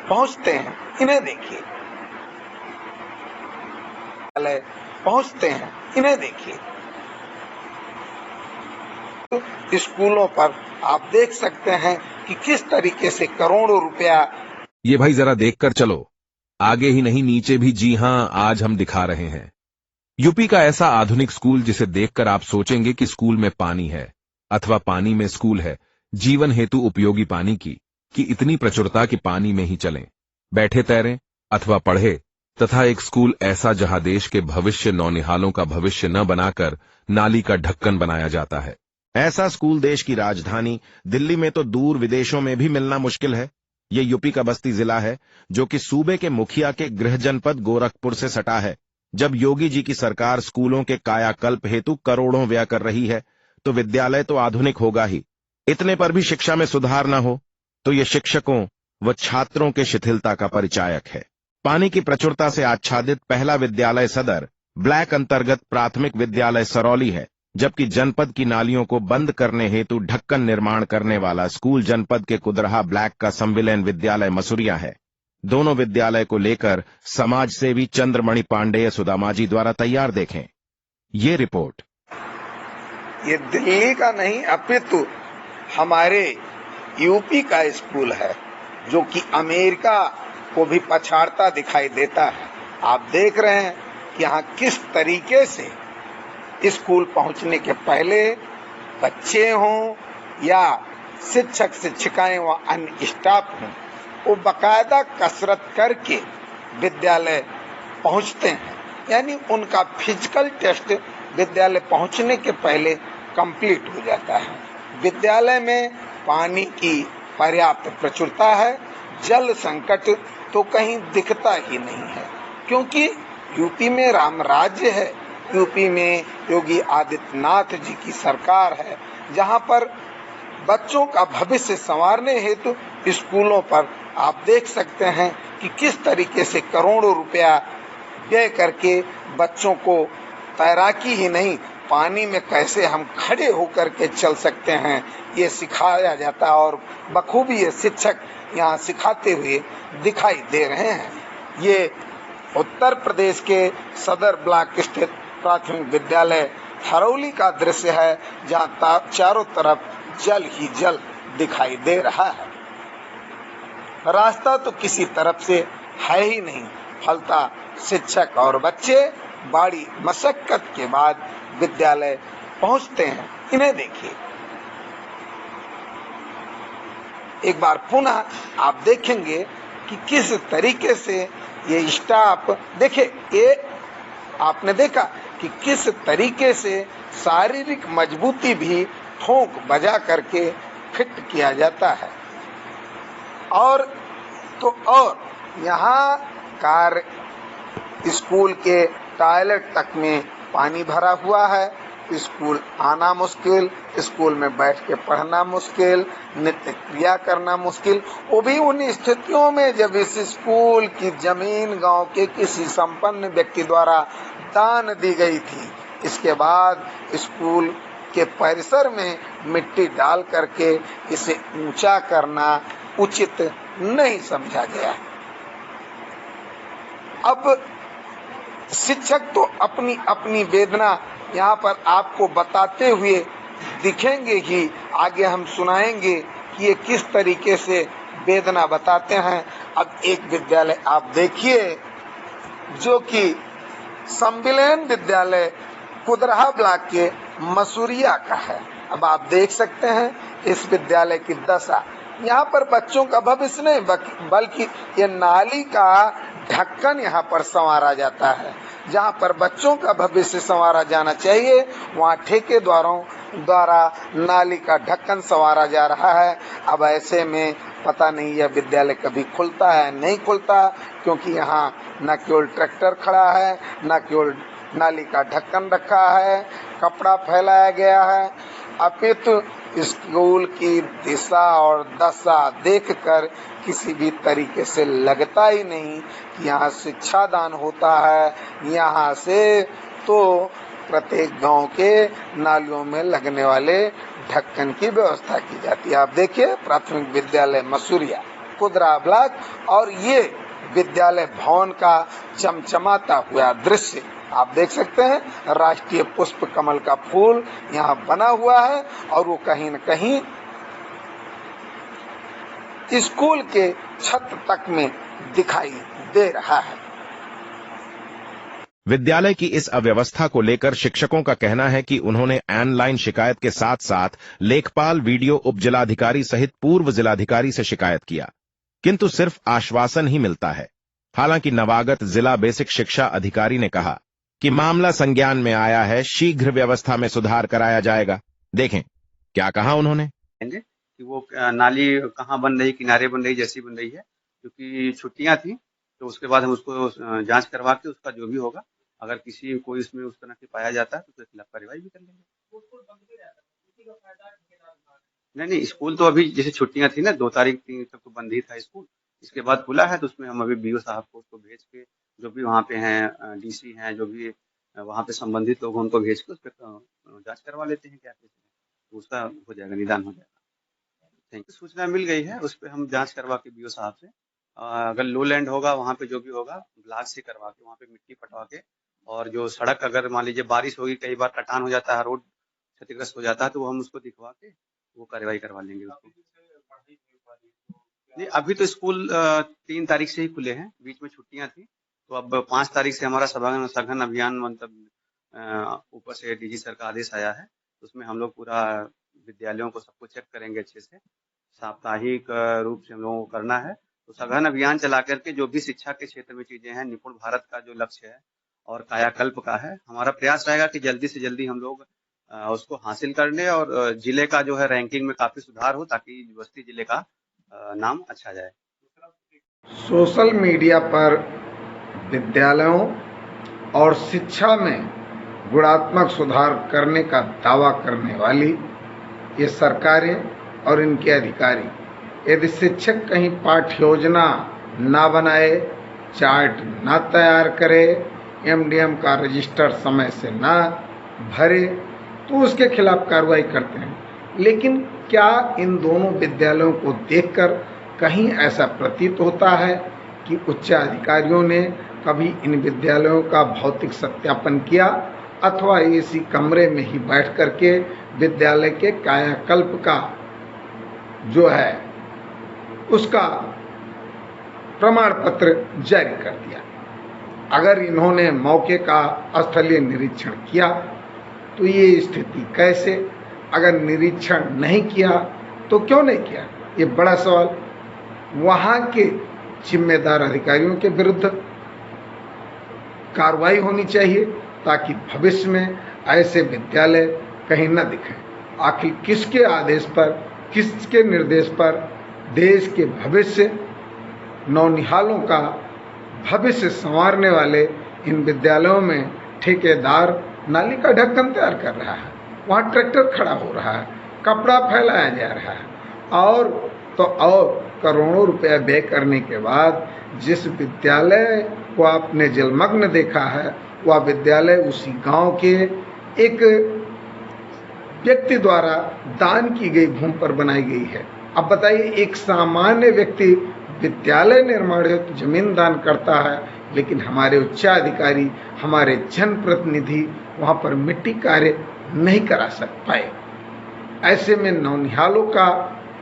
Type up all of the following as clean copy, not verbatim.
पहुंचते हैं, इन्हें देखिए, पहुंचते हैं, इन्हें देखिए। स्कूलों पर आप देख सकते हैं कि किस तरीके से करोड़ों रुपया। ये भाई जरा देखकर चलो, आगे ही नहीं नीचे भी। जी हां, आज हम दिखा रहे हैं यूपी का ऐसा आधुनिक स्कूल जिसे देखकर आप सोचेंगे कि स्कूल में पानी है अथवा पानी में स्कूल है। जीवन हेतु उपयोगी पानी की इतनी प्रचुरता कि पानी में ही चलें, बैठे तैरें अथवा पढ़े। तथा एक स्कूल ऐसा जहां देश के भविष्य नौनिहालों का भविष्य न बनाकर नाली का ढक्कन बनाया जाता है। ऐसा स्कूल देश की राजधानी दिल्ली में तो दूर विदेशों में भी मिलना मुश्किल है। ये यूपी का बस्ती जिला है जो कि सूबे के मुखिया के गृह जनपद गोरखपुर से सटा है। जब योगी जी की सरकार स्कूलों के कायाकल्प हेतु करोड़ों व्यय कर रही है तो विद्यालय तो आधुनिक होगा ही। इतने पर भी शिक्षा में सुधार न हो तो ये शिक्षकों व छात्रों के शिथिलता का परिचायक है। पानी की प्रचुरता से आच्छादित पहला विद्यालय सदर ब्लैक अंतर्गत प्राथमिक विद्यालय सरौली है, जबकि जनपद की नालियों को बंद करने हेतु ढक्कन निर्माण करने वाला स्कूल जनपद के कुदरहा ब्लैक का संविलियन विद्यालय मसूरिया है। दोनों विद्यालय को लेकर समाज सेवी चंद्रमणि पांडेय सुदामाजी द्वारा तैयार देखें ये रिपोर्ट। ये दिल्ली का नहीं अपितु हमारे यूपी का स्कूल है जो कि अमेरिका को भी पछाड़ता दिखाई देता है। आप देख रहे हैं कि यहाँ किस तरीके से स्कूल पहुंचने के पहले बच्चे हों या शिक्षक शिक्षिकाएं व अन्य स्टाफ हों, वो बाकायदा कसरत करके विद्यालय पहुंचते हैं। यानी उनका फिजिकल टेस्ट विद्यालय पहुंचने के पहले कंप्लीट हो जाता है। विद्यालय में पानी की पर्याप्त प्रचुरता है। जल संकट तो कहीं दिखता ही नहीं है, क्योंकि यूपी में राम राज्य है। यूपी में योगी आदित्यनाथ जी की सरकार है, जहां पर बच्चों का भविष्य संवारने हेतु स्कूलों पर आप देख सकते हैं कि किस तरीके से करोड़ों रुपया व्यय करके बच्चों को तैराकी ही नहीं, पानी में कैसे हम खड़े होकर के चल सकते हैं ये सिखाया जाता है और बखूबी ये शिक्षक यहाँ सिखाते हुए दिखाई दे रहे हैं। ये उत्तर प्रदेश के सदर ब्लॉक स्थित प्राथमिक विद्यालय हरौली का दृश्य है, जहाँ चारों तरफ जल ही जल दिखाई दे रहा है। रास्ता तो किसी तरफ से है ही नहीं, फलता शिक्षक और बच्चे बड़ी मशक्कत के बाद विद्यालय पहुंचते हैं। इन्हें देखिए, एक बार पुनः आप देखेंगे कि किस तरीके से ये स्टाफ, देखिए ये आपने देखा कि किस तरीके से शारीरिक मजबूती भी ठोंक बजा करके फिट किया जाता है। और यहाँ कार स्कूल के टॉयलेट तक में पानी भरा हुआ है। स्कूल आना मुश्किल, स्कूल में बैठ के पढ़ना मुश्किल, नित्य क्रिया करना मुश्किल। वो भी उन स्थितियों में जब इस स्कूल की जमीन गांव के किसी संपन्न व्यक्ति द्वारा दान दी गई थी। इसके बाद स्कूल के परिसर में मिट्टी डाल करके इसे ऊंचा करना उचित नहीं समझा गया। अब शिक्षक तो अपनी अपनी वेदना यहाँ पर आपको बताते हुए दिखेंगे ही, आगे हम सुनाएंगे कि ये किस तरीके से वेदना बताते हैं। अब एक विद्यालय आप देखिए जो कि संविलियन विद्यालय कुदरहा ब्लॉक के मसूरिया का है। अब आप देख सकते हैं इस विद्यालय की दशा। यहाँ पर बच्चों का भविष्य नहीं बल्कि ये नाली का ढक्कन यहाँ पर संवारा जाता है। जहाँ पर बच्चों का भविष्य संवारा जाना चाहिए, वहाँ ठेकेदारों द्वारा नाली का ढक्कन संवारा जा रहा है। अब ऐसे में पता नहीं यह विद्यालय कभी खुलता है नहीं खुलता, क्योंकि यहाँ न केवल ट्रैक्टर खड़ा है, न केवल नाली का ढक्कन रखा है, कपड़ा फैलाया गया है। अपितु स्कूल की दिशा और दशा देखकर किसी भी तरीके से लगता ही नहीं कि यहाँ शिक्षा दान होता है। यहाँ से तो प्रत्येक गांव के नालियों में लगने वाले ढक्कन की व्यवस्था की जाती है। आप देखिए प्राथमिक विद्यालय मसूरिया कुदरा ब्लॉक और ये विद्यालय भवन का चमचमाता हुआ दृश्य आप देख सकते हैं। राष्ट्रीय पुष्प कमल का फूल यहाँ बना हुआ है और वो कहीं न कहीं स्कूल के छत तक में दिखाई दे रहा है। विद्यालय की इस अव्यवस्था को लेकर शिक्षकों का कहना है कि उन्होंने ऑनलाइन शिकायत के साथ साथ लेखपाल, वीडियो उप जिलाधिकारी सहित पूर्व जिलाधिकारी से शिकायत किया, किंतु सिर्फ आश्वासन ही मिलता है। हालांकि नवागत जिला बेसिक शिक्षा अधिकारी ने कहा कि मामला संज्ञान में आया है, शीघ्र व्यवस्था में सुधार कराया जाएगा। देखें क्या कहा उन्होंने। कि वो नाली कहाँ बन रही, किनारे बन रही, जैसी बन रही है, क्योंकि छुट्टियां थी तो उसके बाद हम उसको जांच करवा के उसका जो भी होगा, अगर किसी कोई इसमें उस तरह से पाया जाता है तो उसके खिलाफ कार्रवाई भी कर लेंगे। नहीं, स्कूल तो अभी जैसे छुट्टियां थी ना, 2 तारीख 3 तक तो बंद ही था स्कूल। इसके बाद खुला है तो उसमें हम अभी बीओ साहब को उसको भेज के, जो भी वहाँ पे हैं डीसी हैं, जो भी वहाँ पे संबंधित लोग, उनको भेज के उस पर जांच करवा लेते हैं क्या तो उसका हो जाएगा, निदान हो जाएगा। Thank you. सूचना मिल गई है, उस पर हम जांच करवा के बीओ साहब से, अगर लो लैंड होगा वहाँ पे जो भी होगा ब्लॉक से करवा के, वहाँ पे मिट्टी पटवा के, और जो सड़क अगर मान लीजिए बारिश होगी, कई बार कटान हो जाता है, रोड क्षतिग्रस्त हो जाता है, तो वो हम उसको दिखवा के वो कार्रवाई करवा लेंगे उसको। नहीं, अभी तो स्कूल 3 तारीख से ही खुले हैं, बीच में छुट्टियां थी, तो अब 5 तारीख से हमारा सघन अभियान, मतलब ऊपर से डीजी सर का आदेश आया है, उसमें हम लोग पूरा विद्यालयों को सबको चेक करेंगे अच्छे से, साप्ताहिक रूप से हम लोगों को करना है। तो सघन अभियान चला करके जो भी शिक्षा के क्षेत्र में चीजें हैं, निपुण भारत का जो लक्ष्य है और कायाकल्प का है, हमारा प्रयास रहेगा कि जल्दी से जल्दी हम लोग उसको हासिल कर ले और जिले का जो है रैंकिंग में काफी सुधार हो, ताकि बस्ती जिले का नाम अच्छा जाए। सोशल मीडिया पर विद्यालयों और शिक्षा में गुणात्मक सुधार करने का दावा करने वाली ये सरकारें और इनके अधिकारी, यदि शिक्षक कहीं पाठ्य योजना ना बनाए, चार्ट ना तैयार करे, एमडीएम का रजिस्टर समय से ना भरे, तो उसके खिलाफ कार्रवाई करते हैं। लेकिन क्या इन दोनों विद्यालयों को देखकर कहीं ऐसा प्रतीत होता है कि उच्चाधिकारियों ने कभी इन विद्यालयों का भौतिक सत्यापन किया अथवा इसी कमरे में ही बैठ करके विद्यालय के कायाकल्प का जो है उसका प्रमाण पत्र जारी कर दिया? अगर इन्होंने मौके का स्थलीय निरीक्षण किया तो ये स्थिति कैसे? अगर निरीक्षण नहीं किया तो क्यों नहीं किया? ये बड़ा सवाल। वहां के जिम्मेदार अधिकारियों के विरुद्ध कार्रवाई होनी चाहिए ताकि भविष्य में ऐसे विद्यालय कहीं न दिखें। आखिर किसके आदेश पर, किसके निर्देश पर देश के भविष्य, नौनिहालों का भविष्य संवारने वाले इन विद्यालयों में ठेकेदार नाली का ढक्कन तैयार कर रहा है, वहाँ ट्रैक्टर खड़ा हो रहा है, कपड़ा फैलाया जा रहा है, और तो और करोड़ों रुपया व्यय करने के बाद जिस विद्यालय को आपने जलमग्न देखा है, वह विद्यालय उसी गांव के एक व्यक्ति द्वारा दान की गई भूमि पर बनाई गई है। अब बताइए, एक सामान्य व्यक्ति विद्यालय निर्माण हेतु जमीन दान करता है, लेकिन हमारे उच्चाधिकारी, हमारे जनप्रतिनिधि वहां पर मिट्टी कार्य नहीं करा पाए। ऐसे में नौनिहालों का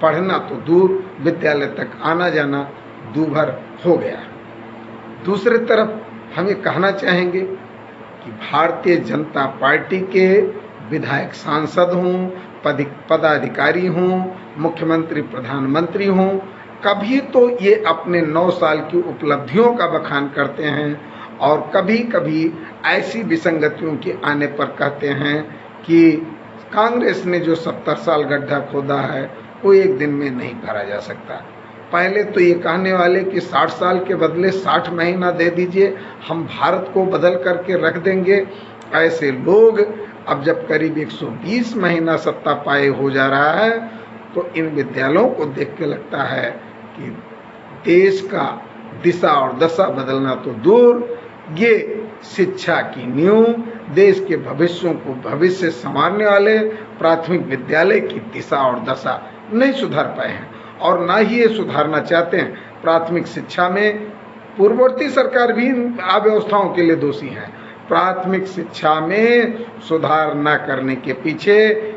पढ़ना तो दूर, विद्यालय तक आना जाना दूभर हो गया। दूसरी तरफ हम ये कहना चाहेंगे कि भारतीय जनता पार्टी के विधायक, सांसद हों, पदाधिकारी हों, मुख्यमंत्री, प्रधानमंत्री हों, कभी तो ये अपने 9 साल की उपलब्धियों का बखान करते हैं और कभी कभी ऐसी विसंगतियों के आने पर कहते हैं कि कांग्रेस ने जो 70 साल गड्ढा खोदा है वो एक दिन में नहीं भरा जा सकता। पहले तो ये कहने वाले कि 60 साल के बदले 60 महीना दे दीजिए, हम भारत को बदल करके रख देंगे। ऐसे लोग अब जब करीब 120 महीना सत्ता पाए हो जा रहा है, तो इन विद्यालयों को देख के लगता है कि देश का दिशा और दशा बदलना तो दूर, ये शिक्षा की नींव, देश के भविष्य संवारने वाले प्राथमिक विद्यालय की दिशा और दशा नहीं सुधार पाए हैं। और ना ही ये सुधारना चाहते हैं। प्राथमिक शिक्षा में पूर्ववर्ती सरकार भी इन अव्यवस्थाओं के लिए दोषी है। प्राथमिक शिक्षा में सुधार न करने के पीछे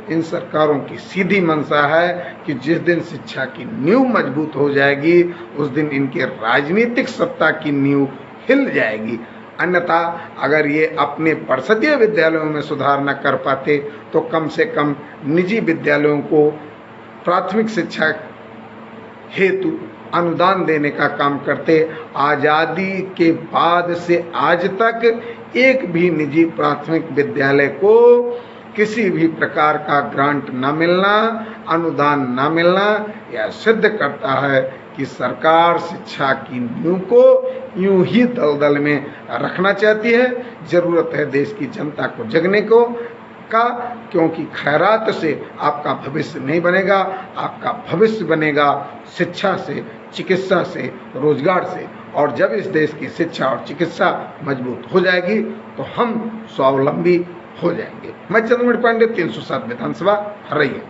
इन सरकारों की सीधी मंशा है कि जिस दिन शिक्षा की नींव मजबूत हो जाएगी उस दिन इनके राजनीतिक सत्ता की नींव हिल जाएगी। अन्यथा अगर ये अपने परिषदीय विद्यालयों में सुधार न कर पाते तो कम से कम निजी विद्यालयों को प्राथमिक शिक्षा हेतु अनुदान देने का काम करते। आजादी के बाद से आज तक एक भी निजी प्राथमिक विद्यालय को किसी भी प्रकार का ग्रांट न मिलना, अनुदान न मिलना यह सिद्ध करता है कि सरकार शिक्षा की नींव को यूं ही दलदल में रखना चाहती है। जरूरत है देश की जनता को जगने को का, क्योंकि खैरात से आपका भविष्य नहीं बनेगा। आपका भविष्य बनेगा शिक्षा से, चिकित्सा से, रोजगार से। और जब इस देश की शिक्षा और चिकित्सा मजबूत हो जाएगी तो हम स्वावलंबी हो जाएंगे। मैं चंद्रमणि पांडे, 307 विधानसभा, रैया।